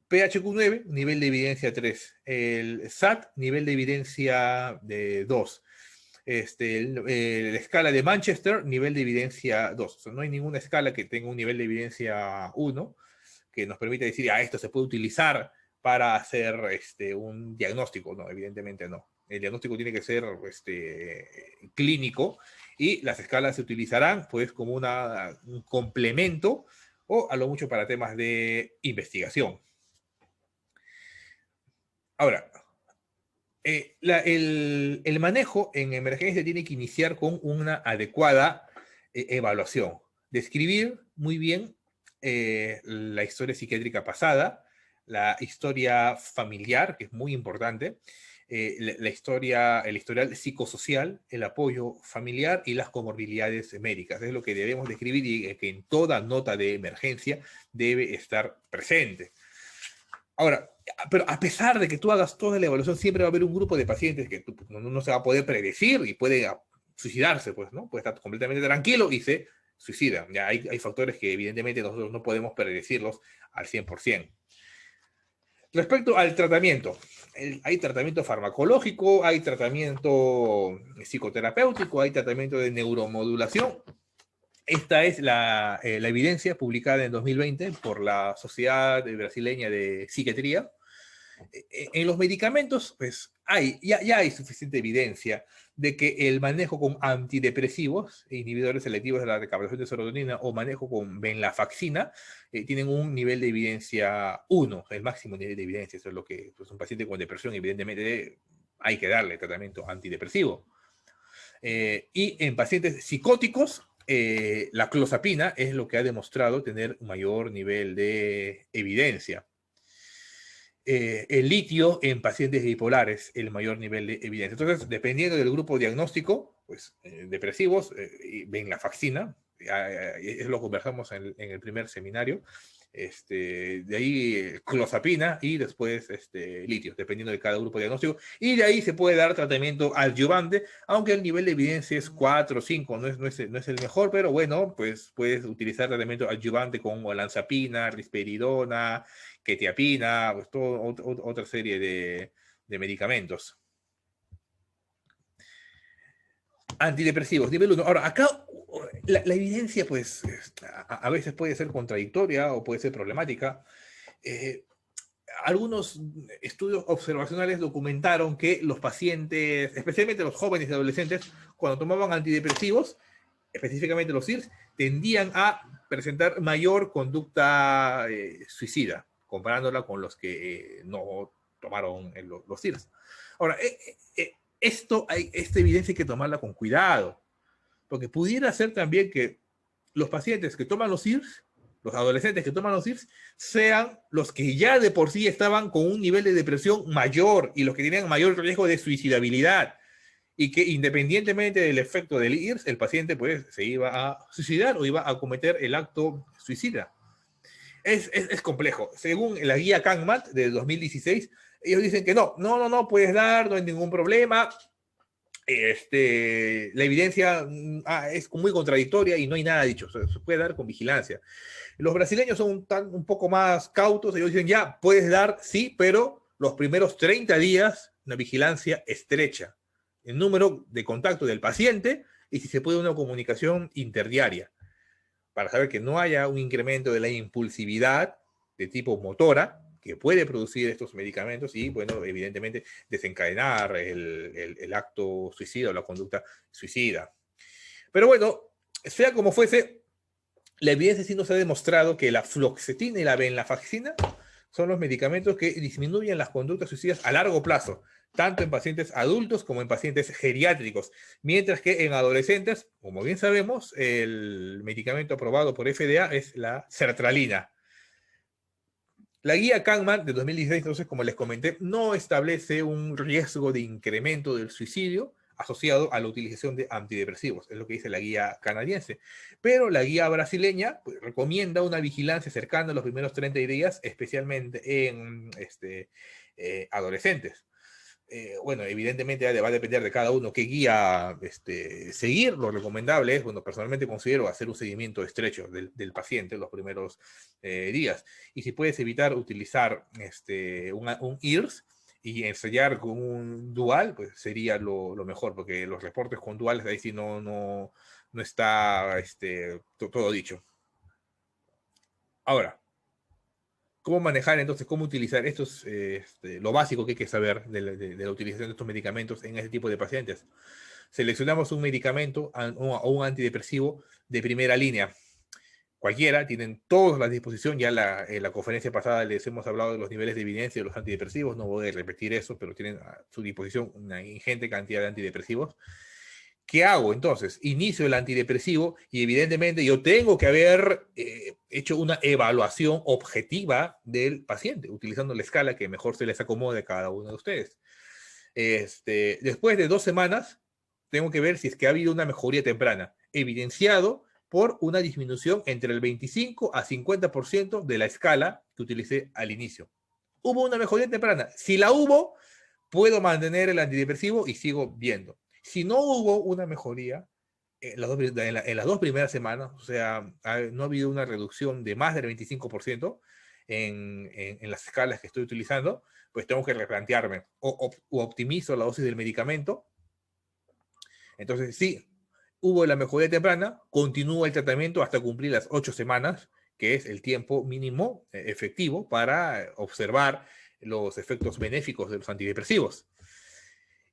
PHQ-9, nivel de evidencia 3. El SAT, nivel de evidencia de 2. La escala de Manchester, nivel de evidencia 2. O sea, no hay ninguna escala que tenga un nivel de evidencia 1 que nos permita decir, esto se puede utilizar para hacer un diagnóstico. No, evidentemente no. El diagnóstico tiene que ser clínico y las escalas se utilizarán pues como un complemento o a lo mucho para temas de investigación. Ahora, el manejo en emergencia tiene que iniciar con una adecuada evaluación. Describir muy bien la historia psiquiátrica pasada, la historia familiar, que es muy importante, el historial psicosocial, el apoyo familiar y las comorbilidades médicas. Es lo que debemos describir y que en toda nota de emergencia debe estar presente. Ahora, pero a pesar de que tú hagas toda la evaluación, siempre va a haber un grupo de pacientes que no se va a poder predecir y puede suicidarse, pues, ¿no? Puede estar completamente tranquilo y se suicida. Ya hay factores que evidentemente nosotros no podemos predecirlos al 100%. Respecto al tratamiento, hay tratamiento farmacológico, hay tratamiento psicoterapéutico, hay tratamiento de neuromodulación. Esta es la evidencia publicada en 2020 por la Sociedad Brasileña de Psiquiatría. En los medicamentos, pues ya hay suficiente evidencia de que el manejo con antidepresivos, inhibidores selectivos de la recaptación de serotonina o manejo con venlafaxina, tienen un nivel de evidencia 1, el máximo nivel de evidencia. Eso es lo que pues, un paciente con depresión, evidentemente, hay que darle tratamiento antidepresivo. Y en pacientes psicóticos, la clozapina es lo que ha demostrado tener un mayor nivel de evidencia. El litio en pacientes bipolares, el mayor nivel de evidencia. Entonces, dependiendo del grupo diagnóstico, pues depresivos, venlafaxina, es lo que conversamos en el primer seminario, de ahí clozapina y después litio, dependiendo de cada grupo diagnóstico, y de ahí se puede dar tratamiento adyuvante, aunque el nivel de evidencia es 4 o 5, no es el mejor, pero bueno, pues puedes utilizar tratamiento adyuvante con olanzapina, risperidona, quetiapina, pues otra serie de medicamentos. Antidepresivos, nivel 1. Ahora, acá la evidencia, pues, a veces puede ser contradictoria o puede ser problemática. Algunos estudios observacionales documentaron que los pacientes, especialmente los jóvenes y adolescentes, cuando tomaban antidepresivos, específicamente los SIRS, tendían a presentar mayor conducta suicida, comparándola con los que no tomaron los SIRS. Ahora, esta evidencia hay que tomarla con cuidado, porque pudiera ser también que los pacientes que toman los SIRS, los adolescentes que toman los SIRS, sean los que ya de por sí estaban con un nivel de depresión mayor y los que tenían mayor riesgo de suicidabilidad, y que independientemente del efecto del IRS, el paciente pues se iba a suicidar o iba a cometer el acto suicida. Es complejo. Según la guía CANMAT de 2016, ellos dicen que no puedes dar, no hay ningún problema. La evidencia es muy contradictoria y no hay nada dicho. Se puede dar con vigilancia. Los brasileños son un poco más cautos. Ellos dicen, ya, puedes dar, sí, pero los primeros 30 días, una vigilancia estrecha. El número de contacto del paciente y si se puede una comunicación interdiaria para saber que no haya un incremento de la impulsividad de tipo motora que puede producir estos medicamentos y, bueno, evidentemente desencadenar el acto suicida o la conducta suicida. Pero bueno, sea como fuese, la evidencia sí nos ha demostrado que la fluoxetina y la venlafaxina son los medicamentos que disminuyen las conductas suicidas a largo plazo, tanto en pacientes adultos como en pacientes geriátricos, mientras que en adolescentes, como bien sabemos, el medicamento aprobado por FDA es la sertralina. La guía Kahneman de 2016, entonces, como les comenté, no establece un riesgo de incremento del suicidio asociado a la utilización de antidepresivos, es lo que dice la guía canadiense. Pero la guía brasileña pues, recomienda una vigilancia cercana a los primeros 30 días, especialmente en adolescentes. Bueno, evidentemente va a depender de cada uno qué guía seguir. Lo recomendable es, bueno, personalmente considero hacer un seguimiento estrecho del paciente los primeros días. Y si puedes evitar utilizar un IRS y ensayar con un dual, pues sería lo mejor, porque los reportes con duales ahí sí no está todo dicho. Ahora, ¿cómo manejar entonces, cómo utilizar estos, lo básico que hay que saber de la utilización de estos medicamentos en este tipo de pacientes? Seleccionamos un medicamento o un antidepresivo de primera línea. Cualquiera, tienen todos a la disposición. Ya en la conferencia pasada les hemos hablado de los niveles de evidencia de los antidepresivos. No voy a repetir eso, pero tienen a su disposición una ingente cantidad de antidepresivos. ¿Qué hago entonces? Inicio el antidepresivo y evidentemente yo tengo que haber hecho una evaluación objetiva del paciente, utilizando la escala que mejor se les acomode a cada uno de ustedes. Después de 2 semanas, tengo que ver si es que ha habido una mejoría temprana, evidenciado por una disminución entre el 25 a 50% de la escala que utilicé al inicio. ¿Hubo una mejoría temprana? Si la hubo, puedo mantener el antidepresivo y sigo viendo. Si no hubo una mejoría en las 2 primeras semanas, o sea, no ha habido una reducción de más del 25% en las escalas que estoy utilizando, pues tengo que replantearme o optimizo la dosis del medicamento. Entonces, sí, hubo la mejoría temprana, continúa el tratamiento hasta cumplir las 8 semanas, que es el tiempo mínimo efectivo para observar los efectos benéficos de los antidepresivos.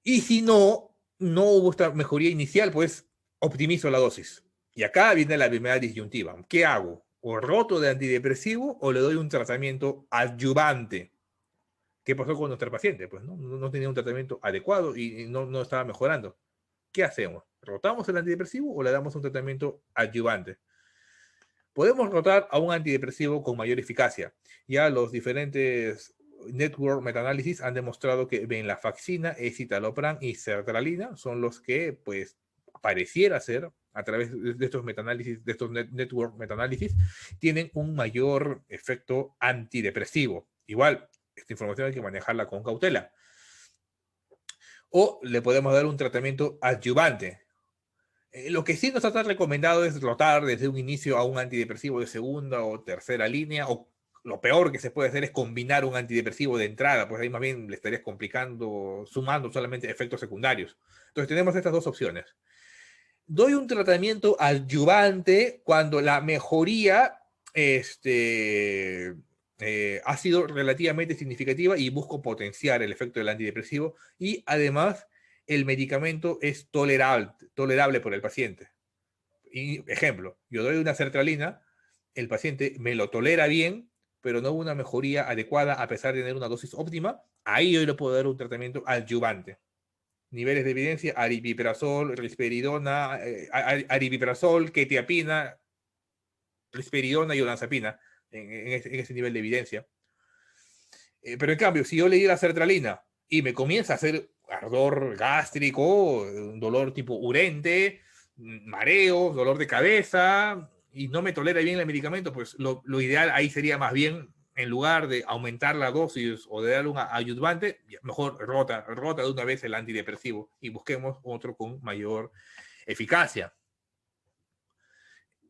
Y si no hubo esta mejoría inicial, pues optimizo la dosis. Y acá viene la primera disyuntiva. ¿Qué hago? ¿O roto de antidepresivo o le doy un tratamiento adyuvante? ¿Qué pasó con nuestra paciente? Pues no tenía un tratamiento adecuado y no estaba mejorando. ¿Qué hacemos? ¿Rotamos el antidepresivo o le damos un tratamiento adyuvante? Podemos rotar a un antidepresivo con mayor eficacia. Ya los diferentes network metaanálisis han demostrado que venlafaxina, escitalopram y sertralina son los que, pues, pareciera ser, a través de estos metaanálisis, de estos network metaanálisis, tienen un mayor efecto antidepresivo. Igual, esta información hay que manejarla con cautela. O le podemos dar un tratamiento adyuvante. Lo que sí nos está recomendado es rotar desde un inicio a un antidepresivo de segunda o tercera línea, o lo peor que se puede hacer es combinar un antidepresivo de entrada, pues ahí más bien le estarías complicando, sumando solamente efectos secundarios. Entonces tenemos estas dos opciones. Doy un tratamiento adyuvante cuando la mejoría ha sido relativamente significativa y busco potenciar el efecto del antidepresivo y además el medicamento es tolerable por el paciente. Y, ejemplo, yo doy una sertralina, el paciente me lo tolera bien, pero no hubo una mejoría adecuada a pesar de tener una dosis óptima, ahí yo le puedo dar un tratamiento adyuvante. Niveles de evidencia: aripiprazol, risperidona, aripiprazol, quetiapina, risperidona y olanzapina en ese nivel de evidencia. Pero en cambio, si yo le di la sertralina y me comienza a hacer ardor gástrico, un dolor tipo urente, mareos, dolor de cabeza, y no me tolera bien el medicamento, pues lo ideal ahí sería más bien, en lugar de aumentar la dosis o de darle un ayudante, mejor rota de una vez el antidepresivo y busquemos otro con mayor eficacia.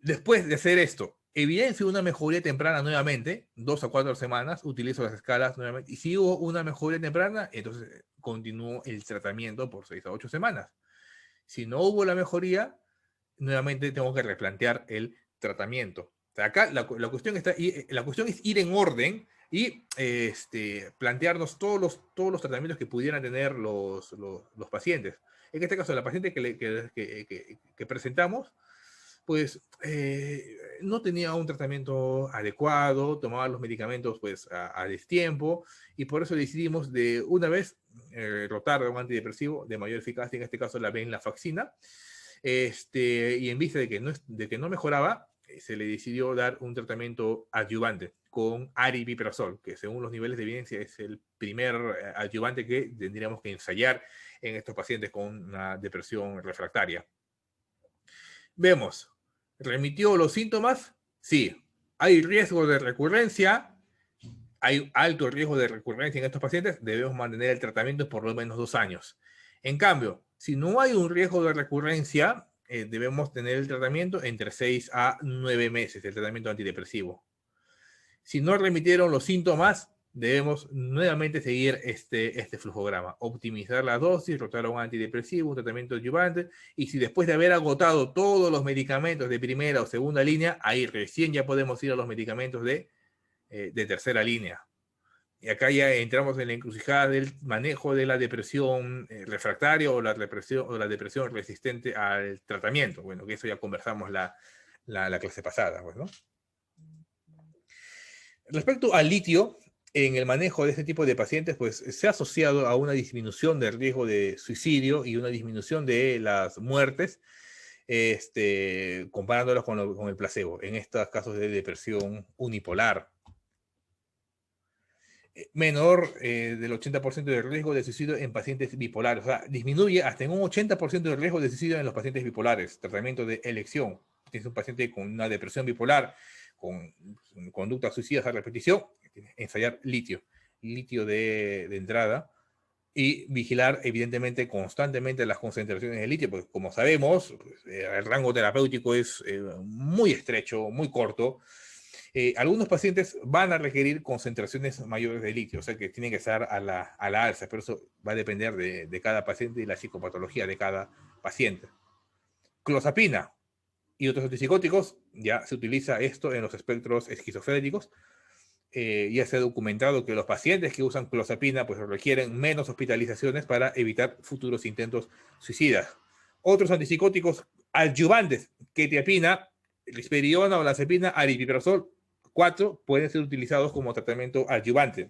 Después de hacer esto, evidencio una mejoría temprana nuevamente, 2 a 4 semanas, utilizo las escalas nuevamente, y si hubo una mejoría temprana, entonces continúo el tratamiento por 6 a 8 semanas. Si no hubo la mejoría, nuevamente tengo que replantear el tratamiento. Acá la cuestión la cuestión es ir en orden y plantearnos todos los tratamientos que pudieran tener los pacientes. En este caso, la paciente que presentamos, pues no tenía un tratamiento adecuado, tomaba los medicamentos pues a destiempo, y por eso decidimos de una vez rotar a un antidepresivo de mayor eficacia, en este caso la venlafaxina, y en vista de que no mejoraba, se le decidió dar un tratamiento adyuvante con aripiprazol, que según los niveles de evidencia es el primer adyuvante que tendríamos que ensayar en estos pacientes con una depresión refractaria. Vemos, ¿remitió los síntomas? Sí. ¿Hay riesgo de recurrencia? Hay alto riesgo de recurrencia en estos pacientes, debemos mantener el tratamiento por lo menos 2 años. En cambio, si no hay un riesgo de recurrencia, debemos tener el tratamiento entre 6 a 9 meses, el tratamiento antidepresivo. Si no remitieron los síntomas, debemos nuevamente seguir este flujograma, optimizar la dosis, rotar a un antidepresivo, un tratamiento adyuvante, y si después de haber agotado todos los medicamentos de primera o segunda línea, ahí recién ya podemos ir a los medicamentos de tercera línea. Y acá ya entramos en la encrucijada del manejo de la depresión refractaria o la depresión resistente al tratamiento. Bueno, que eso ya conversamos la clase pasada, pues, ¿no? Respecto al litio, en el manejo de este tipo de pacientes, pues se ha asociado a una disminución del riesgo de suicidio y una disminución de las muertes, comparándolos con el placebo, en estos casos de depresión unipolar. Menor del 80% de riesgo de suicidio en pacientes bipolares. O sea, disminuye hasta en un 80% de riesgo de suicidio en los pacientes bipolares. Tratamiento de elección. Tienes un paciente con una depresión bipolar, con conductas suicidas a repetición, ensayar litio de entrada, y vigilar evidentemente constantemente las concentraciones de litio, porque como sabemos, pues, el rango terapéutico es muy estrecho, muy corto. Algunos pacientes van a requerir concentraciones mayores de litio, o sea que tienen que estar a la alza, pero eso va a depender de cada paciente y la psicopatología de cada paciente. Clozapina y otros antipsicóticos, ya se utiliza esto en los espectros esquizofrénicos. Ya se ha documentado que los pacientes que usan clozapina pues requieren menos hospitalizaciones para evitar futuros intentos suicidas. Otros antipsicóticos adyuvantes, quetiapina, risperidona, olanzapina, aripiprazol, 4 pueden ser utilizados como tratamiento adyuvante.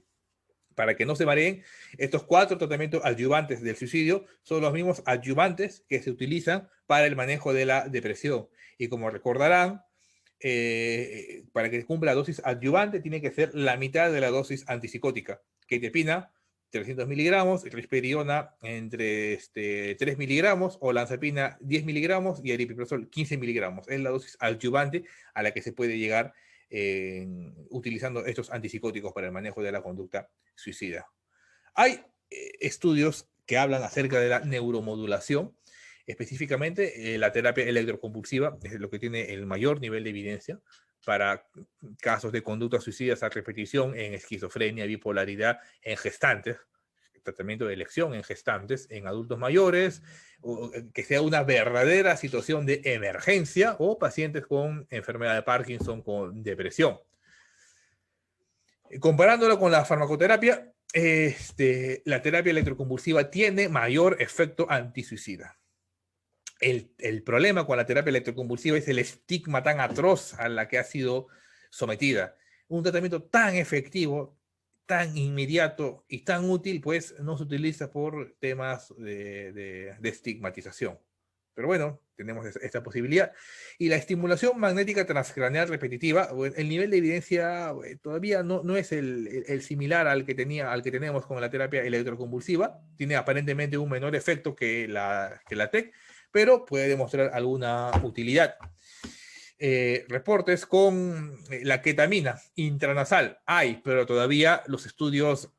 Para que no se mareen, estos 4 tratamientos adyuvantes del suicidio son los mismos adyuvantes que se utilizan para el manejo de la depresión. Y como recordarán, para que cumpla la dosis adyuvante tiene que ser la mitad de la dosis antipsicótica. Quetiapina, 300 miligramos, risperidona entre 3 miligramos, olanzapina 10 miligramos y aripiprazol 15 miligramos. Es la dosis adyuvante a la que se puede llegar utilizando estos antipsicóticos para el manejo de la conducta suicida. Hay estudios que hablan acerca de la neuromodulación. Específicamente, la terapia electroconvulsiva es lo que tiene el mayor nivel de evidencia para casos de conductas suicidas a repetición en esquizofrenia, bipolaridad, en gestantes, tratamiento de elección en gestantes, en adultos mayores, o que sea una verdadera situación de emergencia, o pacientes con enfermedad de Parkinson, con depresión. Comparándolo con la farmacoterapia, la terapia electroconvulsiva tiene mayor efecto antisuicida. El problema con la terapia electroconvulsiva es el estigma tan atroz a la que ha sido sometida. Un tratamiento tan efectivo, tan inmediato y tan útil, pues no se utiliza por temas de estigmatización. Pero bueno, tenemos esta posibilidad. Y la estimulación magnética transcraneal repetitiva, el nivel de evidencia todavía no es el similar al que tenemos con la terapia electroconvulsiva. Tiene aparentemente un menor efecto que la TEC, pero puede demostrar alguna utilidad. Reportes con la ketamina intranasal hay, pero todavía los estudios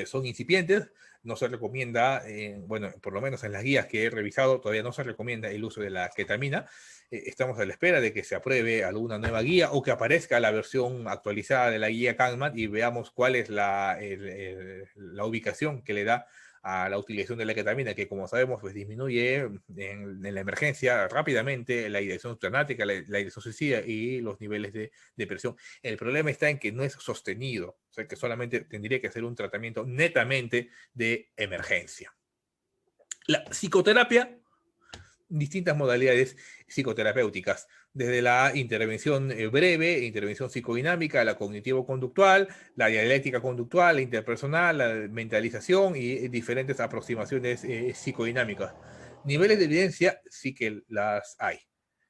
son incipientes. No se recomienda, bueno, por lo menos en las guías que he revisado, todavía no se recomienda el uso de la ketamina. Estamos a la espera de que se apruebe alguna nueva guía o que aparezca la versión actualizada de la guía Kahneman y veamos cuál es la ubicación que le da a la utilización de la ketamina, que como sabemos, pues disminuye en la emergencia rápidamente la ideación eutanasia, la ideación suicida y los niveles de depresión. El problema está en que no es sostenido, o sea que solamente tendría que ser un tratamiento netamente de emergencia. La psicoterapia, distintas modalidades psicoterapéuticas, desde la intervención breve, intervención psicodinámica, la cognitivo-conductual, la dialéctica conductual, la interpersonal, la mentalización y diferentes aproximaciones psicodinámicas. Niveles de evidencia sí que las hay.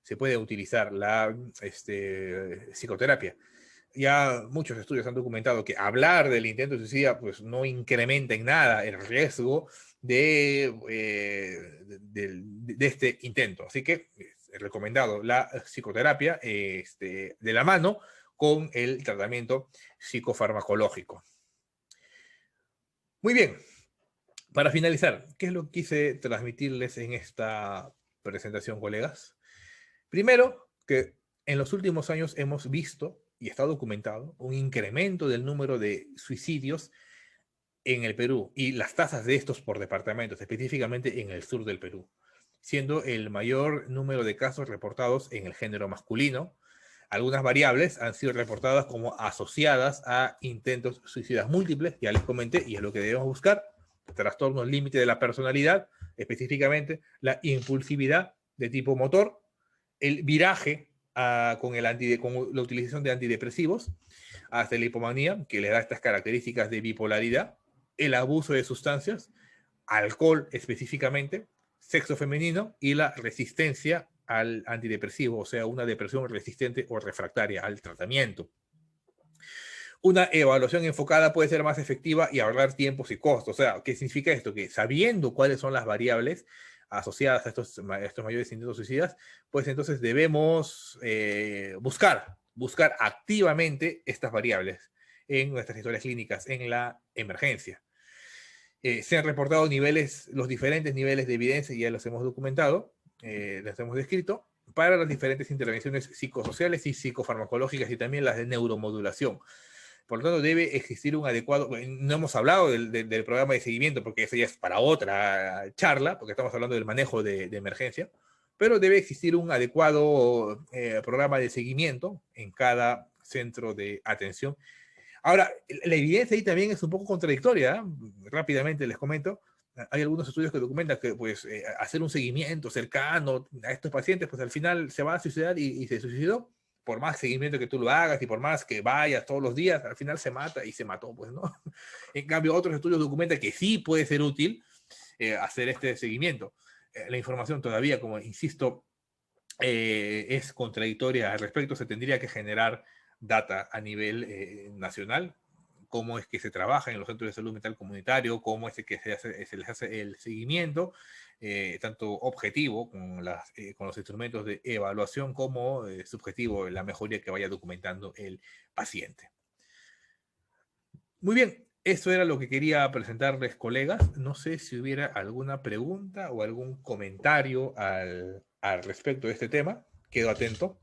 Se puede utilizar la psicoterapia. Ya muchos estudios han documentado que hablar del intento de suicidio pues, no incrementa en nada el riesgo de este intento. Así que es recomendado la psicoterapia de la mano con el tratamiento psicofarmacológico. Muy bien, para finalizar, ¿qué es lo que quise transmitirles en esta presentación, colegas? Primero, que en los últimos años hemos visto, y está documentado, un incremento del número de suicidios en el Perú y las tasas de estos por departamentos, específicamente en el sur del Perú, siendo el mayor número de casos reportados en el género masculino. Algunas variables han sido reportadas como asociadas a intentos suicidas múltiples, ya les comenté, y es lo que debemos buscar: trastornos límite de la personalidad, específicamente la impulsividad de tipo motor, el viraje con la utilización de antidepresivos, hasta la hipomanía, que le da estas características de bipolaridad, el abuso de sustancias, alcohol específicamente, sexo femenino y la resistencia al antidepresivo, o sea, una depresión resistente o refractaria al tratamiento. Una evaluación enfocada puede ser más efectiva y ahorrar tiempos y costos. O sea, ¿qué significa esto? Que sabiendo cuáles son las variables asociadas a estos mayores intentos suicidas, pues entonces debemos buscar activamente estas variables en nuestras historias clínicas, en la emergencia. Se han reportado los diferentes niveles de evidencia, y ya los hemos documentado, los hemos descrito, para las diferentes intervenciones psicosociales y psicofarmacológicas y también las de neuromodulación. Por lo tanto, debe existir un adecuado... No hemos hablado del programa de seguimiento, porque eso ya es para otra charla, porque estamos hablando del manejo de emergencia, pero debe existir un adecuado programa de seguimiento en cada centro de atención. Ahora, la evidencia ahí también es un poco contradictoria, ¿eh? Rápidamente les comento. Hay algunos estudios que documentan que pues, hacer un seguimiento cercano a estos pacientes, pues al final se va a suicidar y se suicidó. Por más seguimiento que tú lo hagas y por más que vayas todos los días, al final se mata y se mató, pues, ¿no? En cambio, otros estudios documentan que sí puede ser útil hacer este seguimiento. La información todavía, como insisto, es contradictoria al respecto. Se tendría que generar data a nivel nacional, cómo es que se trabaja en los centros de salud mental comunitario, cómo es que se les hace el seguimiento, tanto objetivo con los instrumentos de evaluación como subjetivo, la mejoría que vaya documentando el paciente. Muy bien, eso era lo que quería presentarles, colegas. No sé si hubiera alguna pregunta o algún comentario al respecto de este tema. Quedo atento.